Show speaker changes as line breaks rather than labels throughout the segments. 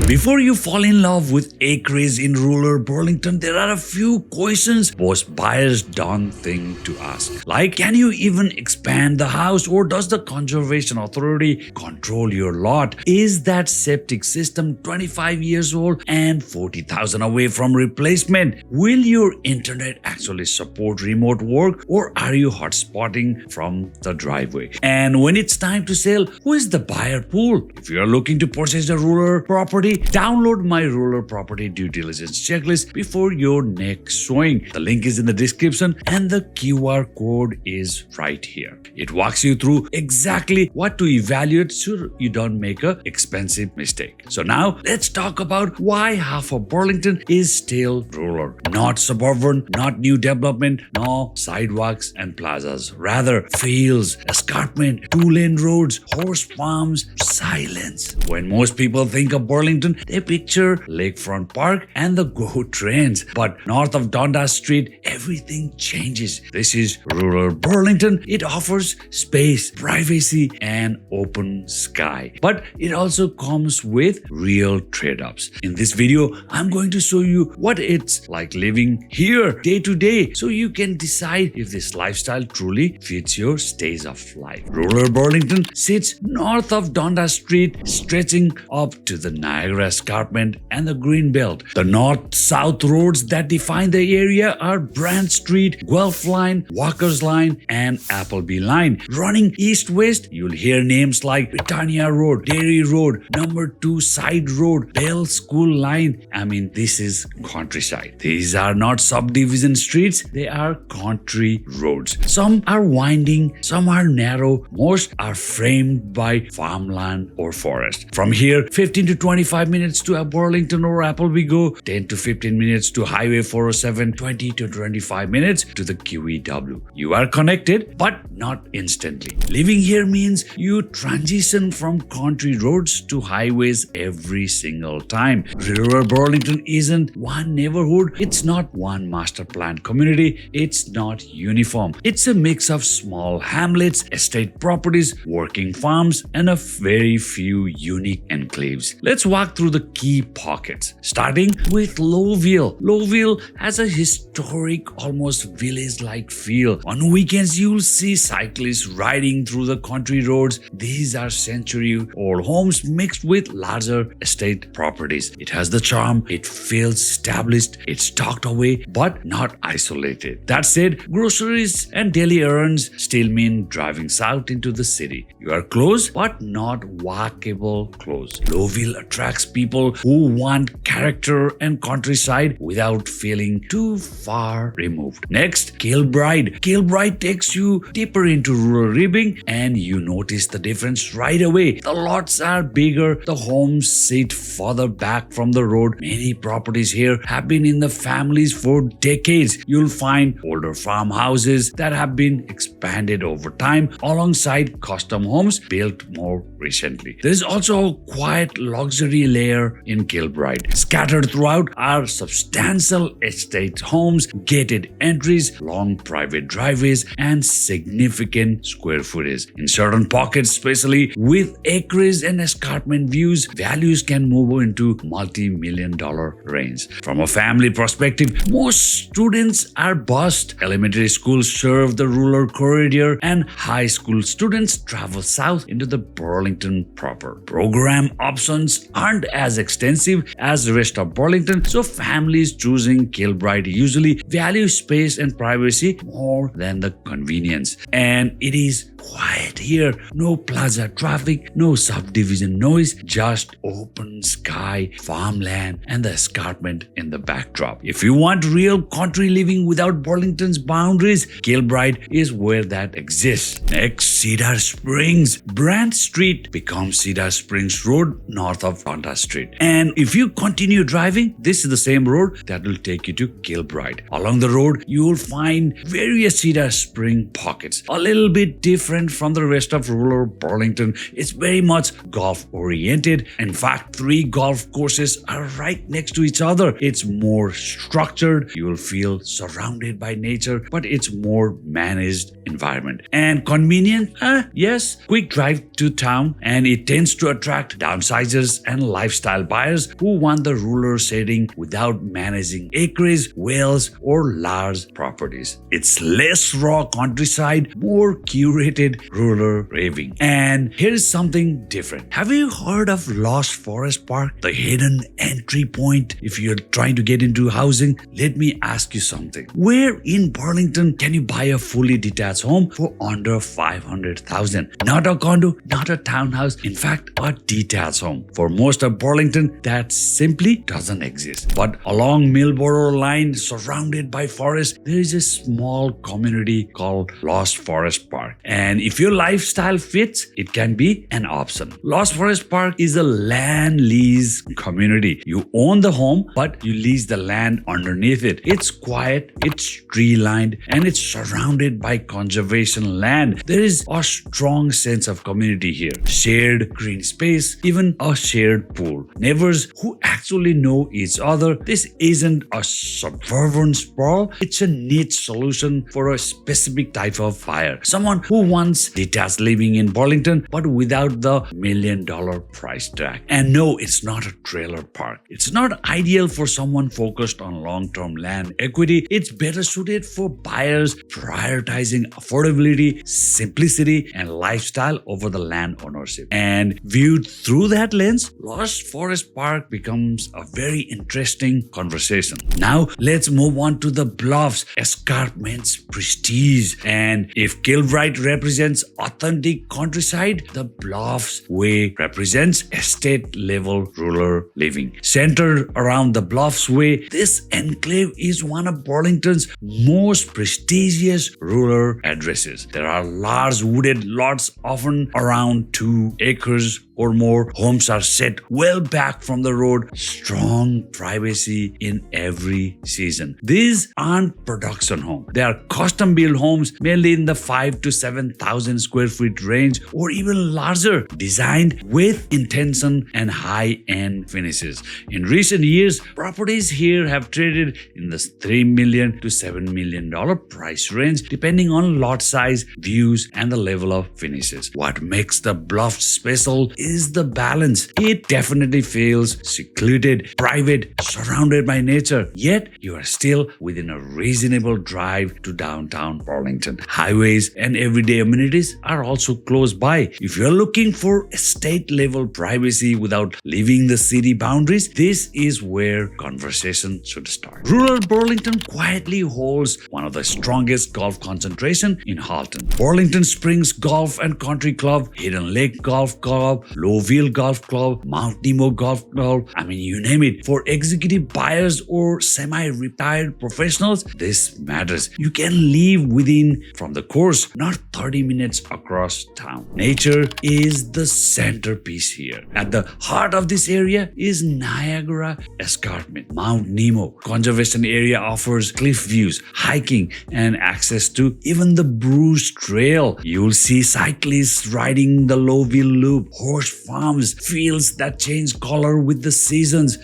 Before you fall in love with Acreage in rural Burlington, there are a few questions most buyers don't think to ask. Like, can you even expand the house, or does the Conservation Authority control your lot? Is that septic system 25 years old and 40,000 away from replacement? Will your internet actually support remote work, or are you hotspotting from the driveway? And when it's time to sell, who is the buyer pool? If you are looking to purchase a rural property, download my rural property due diligence checklist before your next showing. The link is in the description and the QR code is right here. It walks you through exactly what to evaluate so you don't make an expensive mistake. So now let's talk about why half of Burlington is still rural. Not suburban, not new development, no sidewalks and plazas. Rather, fields, escarpment, two-lane roads, horse farms, silence. When most people think of Burlington, they picture Lakefront Park and the GO trains. But north of Dundas Street, everything changes. This is rural Burlington. It offers space, privacy, and open sky. But it also comes with real trade-offs. In this video, I'm going to show you what it's like living here day to day, so you can decide if this lifestyle truly fits your stage of life. Rural Burlington sits north of Dundas Street, stretching up to the Niagara Escarpment and the Greenbelt. The north-south roads that define the area are Brand Street, Guelph Line, Walker's Line, and Appleby Line. Running east-west, you'll hear names like Britannia Road, Dairy Road, Number 2 Side Road, Bell School Line. I mean, this is countryside. These are not subdivision streets, they are country roads. Some are winding, some are narrow, most are framed by farmland or forest. From here, 15 to 25 minutes to a Burlington or Appleby go, 10 to 15 minutes to Highway 407, 20 to 25 minutes to the QEW. You are connected, but not instantly. Living here means you transition from country roads to highways every single time. Rural Burlington isn't one neighborhood, it's not one master planned community, it's not uniform. It's a mix of small hamlets, estate properties, working farms, and a very few unique enclaves. Let's walk through the key pockets, starting with Lowville. Lowville has a historic, almost village-like feel. On weekends, you'll see cyclists riding through the country roads. These are century-old homes mixed with larger estate properties. It has the charm, it feels established, it's tucked away, but not isolated. That said, groceries and daily errands still mean driving south into the city. You are close, but not walkable close. Lowville attracts people who want character and countryside without feeling too far removed. Next, Kilbride. Kilbride takes you deeper into rural living and you notice the difference right away. The lots are bigger, the homes sit further back from the road. Many properties here have been in the families for decades. You'll find older farmhouses that have been expanded over time alongside custom homes built more recently. There is also a quiet luxury layer in Kilbride. Scattered throughout are substantial estate homes, gated entries, long private driveways, and significant square footage. In certain pockets, especially with acreage and escarpment views, values can move into multi-million-dollar range. From a family perspective, most students are bused. Elementary schools serve the rural corridor and high school students travel south into the Burlington proper. Program options aren't as extensive as the rest of Burlington, so families choosing Kilbride usually value space and privacy more than the convenience. And it is quiet here. No plaza traffic, no subdivision noise, just open sky, farmland, and the escarpment in the backdrop. If you want real country living without Burlington's boundaries, Kilbride is where that exists. Next, Cedar Springs. Brand Street becomes Cedar Springs Road north of Dundas Street. And if you continue driving, this is the same road that will take you to Kilbride. Along the road, you will find various Cedar Spring pockets, a little bit different from the rest of rural Burlington. It's very much golf oriented. In fact, 3 golf courses are right next to each other. It's more structured. You will feel surrounded by nature, but it's more managed environment. And convenient? Yes, quick drive to town, and it tends to attract downsizers and lifestyle buyers who want the rural setting without managing acreage, wells, or large properties. It's less raw countryside, more curated rural living. And here is something different. Have you heard of Lost Forest Park, the hidden entry point if you're trying to get into housing? Let me ask you something. Where in Burlington can you buy a fully detached home for under $500,000? Not a condo, not a townhouse, in fact, a detached home. For most of Burlington, that simply doesn't exist. But along Millboro line, surrounded by forest, there is a small community called Lost Forest Park. And if your lifestyle fits, it can be an option. Lost Forest Park is a land lease community. You own the home, but you lease the land underneath it. It's quiet, it's tree-lined, and it's surrounded by conservation land. There is a strong sense of community here. Shared green space, even a shared pool. Neighbors who actually know each other. This isn't a suburban sprawl. It's a neat solution for a specific type of buyer. Someone who wants detached living in Burlington, but without the $1 million price tag. And no, it's not a trailer park. It's not ideal for someone focused on long-term land equity. It's better suited for buyers prioritizing affordability, simplicity, and lifestyle over the land ownership. And viewed through that lens, Lost Forest Park becomes a very interesting conversation. Now, let's move on to the Bluffs, Escarpment's prestige. And if Kilbride represents authentic countryside, the Bluffs Way represents estate-level rural living. Centered around the Bluffs Way, this enclave is one of Burlington's most prestigious rural addresses. There are large wooded lots, often around 2 acres or more. Homes are set well back from the road, strong privacy in every season. These aren't production homes. They are custom-built homes, mainly in the 5,000 to 7,000 square feet range or even larger, designed with intention and high-end finishes. In recent years, properties here have traded in the $3 million to $7 million price range, depending on lot size, views, and the level of finishes. What makes the Bluffs special is the balance. It definitely feels secluded, private, surrounded by nature, yet you are still within a reasonable drive to downtown Burlington. Highways and everyday amenities are also close by. If you're looking for estate-level privacy without leaving the city boundaries, this is where conversation should start. Rural Burlington quietly holds one of the strongest golf concentration in Halton. Burlington Springs Golf and Country Club, Hidden Lake Golf Club, Lowville Golf Club, Mount Nemo Golf Club, you name it. For executive buyers or semi-retired professionals, this matters. You can live within from the course, not 30 minutes across town. Nature is the centerpiece here. At the heart of this area is Niagara Escarpment. Mount Nemo Conservation Area offers cliff views, hiking, and access to even the Bruce Trail. You'll see cyclists riding the Loville Loop, horse farms, fields that change color with the seasons.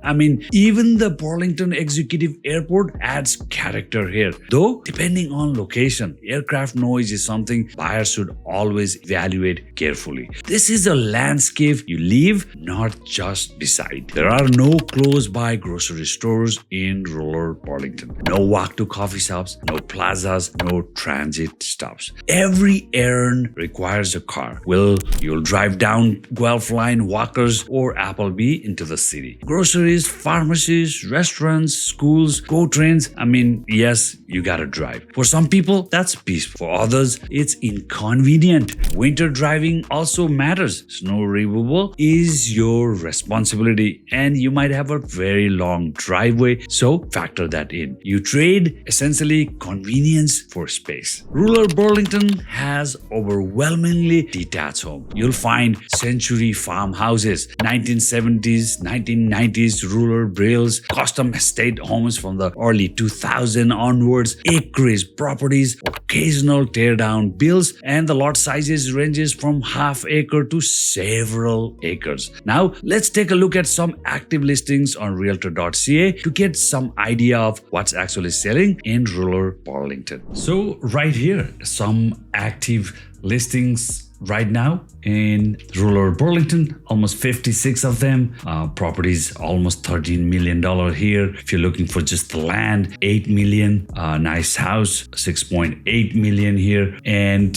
Even the Burlington Executive Airport adds character here. Though, depending on location, aircraft noise is something buyers should always evaluate carefully. This is a landscape you live, not just beside. There are no close-by grocery stores in rural Burlington. No walk-to coffee shops, no plazas, no transit stops. Every errand requires a car. You'll drive down Guelph Line, Walkers, or Appleby into the city. Groceries, pharmacies, restaurants, schools, GO trains. Yes, you gotta drive. For some people, that's peaceful. For others, it's inconvenient. Winter driving also matters. Snow removal is your responsibility, and you might have a very long driveway, so factor that in. You trade essentially convenience for space. Rural Burlington has overwhelmingly detached homes. You'll find century farmhouses, 1970s, 1990s rural brills, custom estate homes from the early 2000s onwards, acreage properties, occasional teardown builds, and the lot sizes ranges from half acre to several acres. Now, let's take a look at some active listings on Realtor.ca to get some idea of what's actually selling in rural Burlington. So right here, some active listings right now in rural Burlington, almost 56 of them. Properties almost $13 million here. If you're looking for just the land, $8 million. Nice house, $6.8 million here. And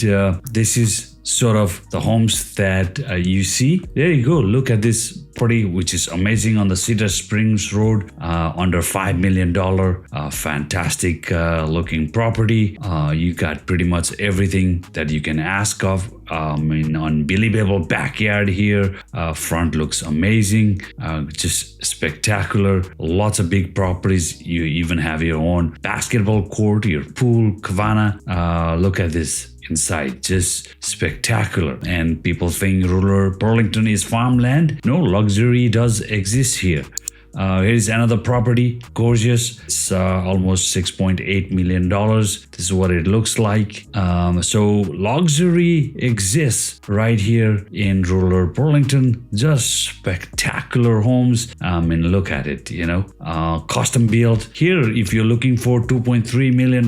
this is sort of the homes that you see. There you go. Look at this property, which is amazing, on the Cedar Springs Road, under $5 million. Fantastic looking property. You got pretty much everything that you can ask of. Unbelievable backyard here. Front looks amazing. Just spectacular. Lots of big properties. You even have your own basketball court, your pool, cabana. Look at this inside, just spectacular. And people think rural Burlington is farmland. No, luxury does exist here. Here's another property, gorgeous. It's almost $6.8 million. This is what it looks like. So luxury exists right here in rural Burlington. Just spectacular homes. Look at it, custom built. Here, if you're looking for $2.3 million,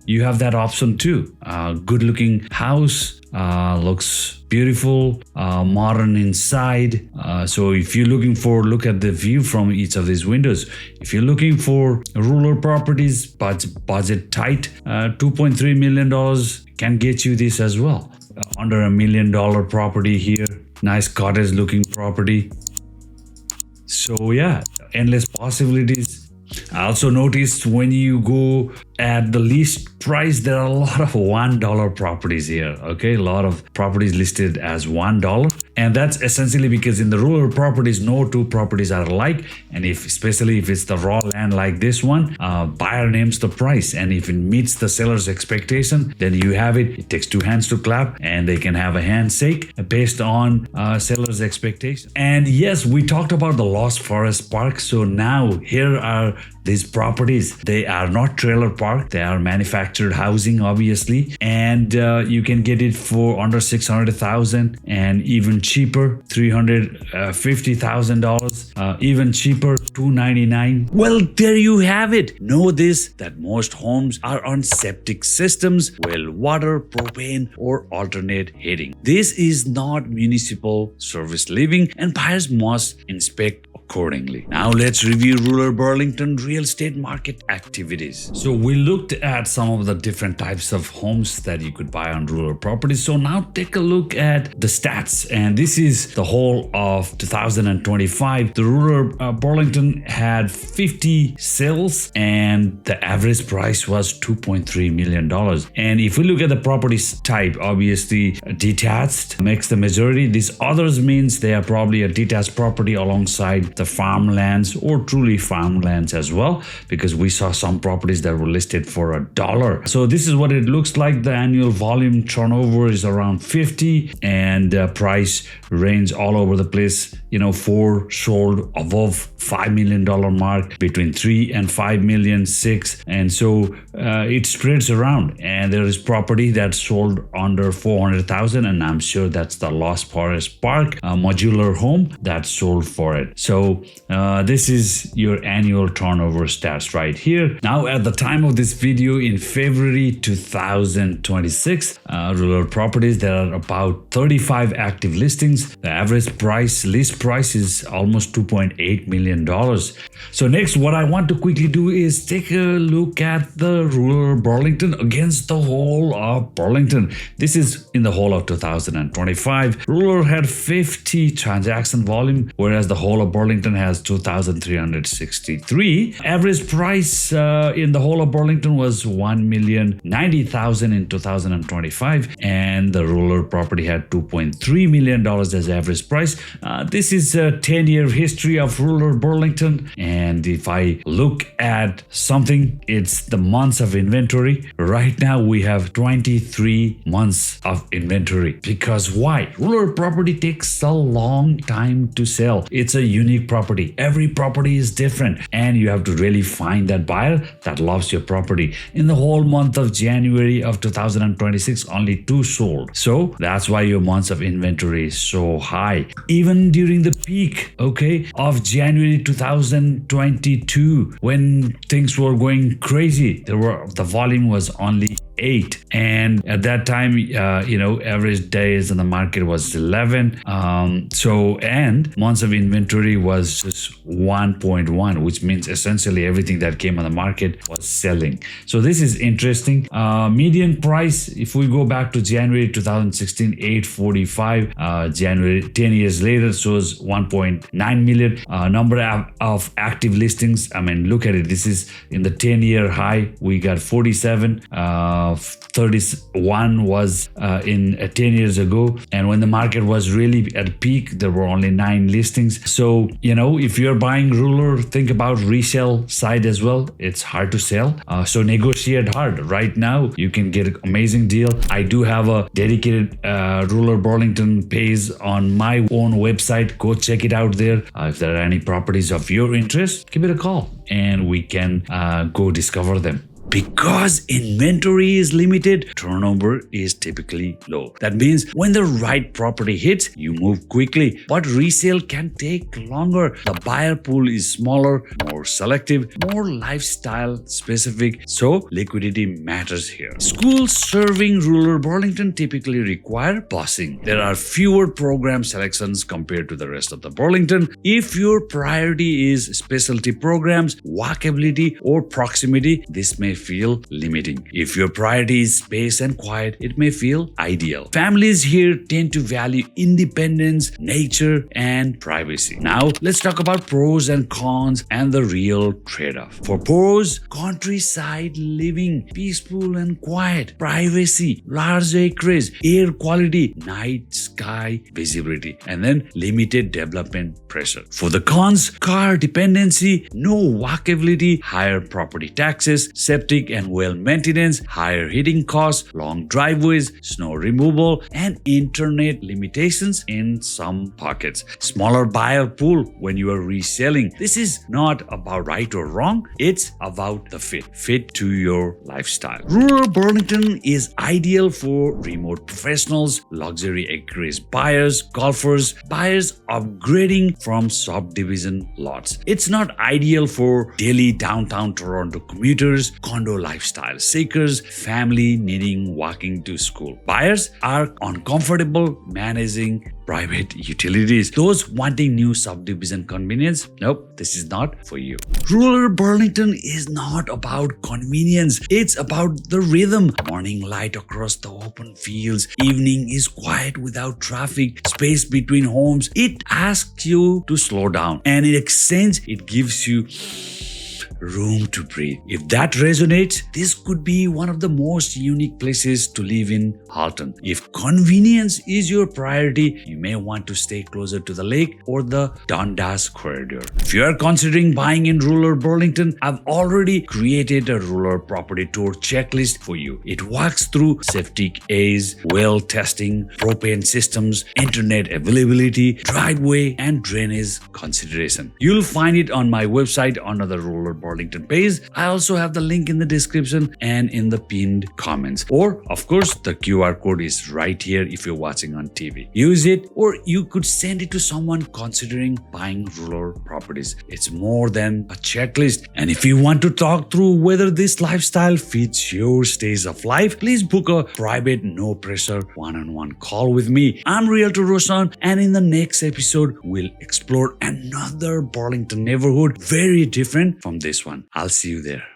you have that option too. Good looking house. Looks beautiful, modern inside. So if you're looking for, look at the view from each of these windows. If you're looking for rural properties, budget tight, $2.3 million can get you this as well. Under $1 million property here. Nice cottage looking property. So yeah, endless possibilities. I also noticed when you go at the least price, there are a lot of $1 properties here. Okay, a lot of properties listed as $1, and that's essentially because in the rural properties, no two properties are alike. And especially if it's the raw land like this one, buyer names the price, and if it meets the seller's expectation, then you have it. It takes two hands to clap, and they can have a handshake based on seller's expectation. And yes, we talked about the Lost Forest Park. So now here are these properties. They are not trailer park. They are manufactured housing, obviously, and you can get it for under $600,000 and even cheaper, $350,000, even cheaper, $299,000. Well, there you have it. Know this, that most homes are on septic systems, well water, propane, or alternate heating. This is not municipal service living, and buyers must inspect accordingly. Now let's review rural Burlington real estate market activities. So we looked at some of the different types of homes that you could buy on rural properties. So now take a look at the stats, and this is the whole of 2025. The rural Burlington had 50 sales, and the average price was $2.3 million. And if we look at the properties type, obviously detached makes the majority. These others means they are probably a detached property alongside the farmlands or truly farmlands as well, because we saw some properties that were listed for $1. So this is what it looks like. The annual volume turnover is around 50, and price range all over the place. 4 sold above $5 million mark, between 3 and 5 million, 6, and so it spreads around. And there is property that sold under $400,000, and I'm sure that's the Lost Forest Park, a modular home that sold for it. So this is your annual turnover stats right here. Now at the time of this video in February 2026, rural properties, there are about 35 active listings. The average list price is almost $2.8 million. So next, what I want to quickly do is take a look at the rural Burlington against the whole of Burlington. This is in the whole of 2025. Rural had 50 transaction volume, whereas the whole of Burlington has 2,363. Average price in the whole of Burlington was $1,090,000 in 2025, and the rural property had $2.3 million as average price. This is a 10-year history of rural Burlington, and if I look at something, it's the months of inventory. Right now we have 23 months of inventory. Because why? Rural property takes a long time to sell. It's a unique property. Every property is different, and you have to really find that buyer that loves your property. In the whole month of January of 2026, only 2 sold. So that's why your months of inventory is so high. Even during the peak, of January 2022, when things were going crazy, the volume was only 8. And at that time, average days in the market was 11. And months of inventory was just 1.1, which means essentially everything that came on the market was selling. So this is interesting. Median price, if we go back to January 2016, 845. January 10 years later shows 1.9 million. Number of active listings. I mean, look at it. This is in the 10-year high. We got 47. 31 was in 10 years ago. And when the market was really at peak, there were only 9 listings. So, if you're buying rural, think about resale side as well. It's hard to sell. So negotiate hard. Right now, you can get an amazing deal. I do have a dedicated Rural Burlington page on my own website. Go check it out there. If there are any properties of your interest, give it a call and we can go discover them. Because inventory is limited, turnover is typically low. That means when the right property hits, you move quickly. But resale can take longer. The buyer pool is smaller, more selective, more lifestyle specific. So liquidity matters here. Schools serving rural Burlington typically require busing. There are fewer program selections compared to the rest of the Burlington. If your priority is specialty programs, walkability, or proximity, this may feel limiting. If your priority is space and quiet, it may feel ideal. Families here tend to value independence, nature, and privacy. Now, let's talk about pros and cons and the real trade-off. For pros, countryside living, peaceful and quiet, privacy, large acreage, air quality, night sky visibility, and then limited development pressure. For the cons, car dependency, no walkability, higher property taxes, septic and well maintenance, higher heating costs, long driveways, snow removal, and internet limitations in some pockets. Smaller buyer pool when you are reselling. This is not about right or wrong, it's about the fit to your lifestyle. Rural Burlington is ideal for remote professionals, luxury acreage buyers, golfers, buyers upgrading from subdivision lots. It's not ideal for daily downtown Toronto commuters, condo lifestyle seekers, family needing walking to school. Buyers are uncomfortable managing private utilities. Those wanting new subdivision convenience, nope, this is not for you. Rural Burlington is not about convenience, it's about the rhythm. Morning light across the open fields, evening is quiet without traffic, space between homes. It asks you to slow down, and in exchange, it gives you room to breathe. If that resonates, this could be one of the most unique places to live in Halton. If convenience is your priority, you may want to stay closer to the lake or the Dundas corridor. If you are considering buying in rural Burlington, I've already created a rural property tour checklist for you. It walks through septic A's, well testing, propane systems, internet availability, driveway, and drainage consideration. You'll find it on my website under the rural Burlington page. I also have the link in the description and in the pinned comments. Or, of course, the QR code is right here if you're watching on TV. Use it, or you could send it to someone considering buying rural properties. It's more than a checklist. And if you want to talk through whether this lifestyle fits your stage of life, please book a private, no pressure, one-on-one call with me. I'm Realtor Roshan, and in the next episode, we'll explore another Burlington neighborhood very different from this one. I'll see you there.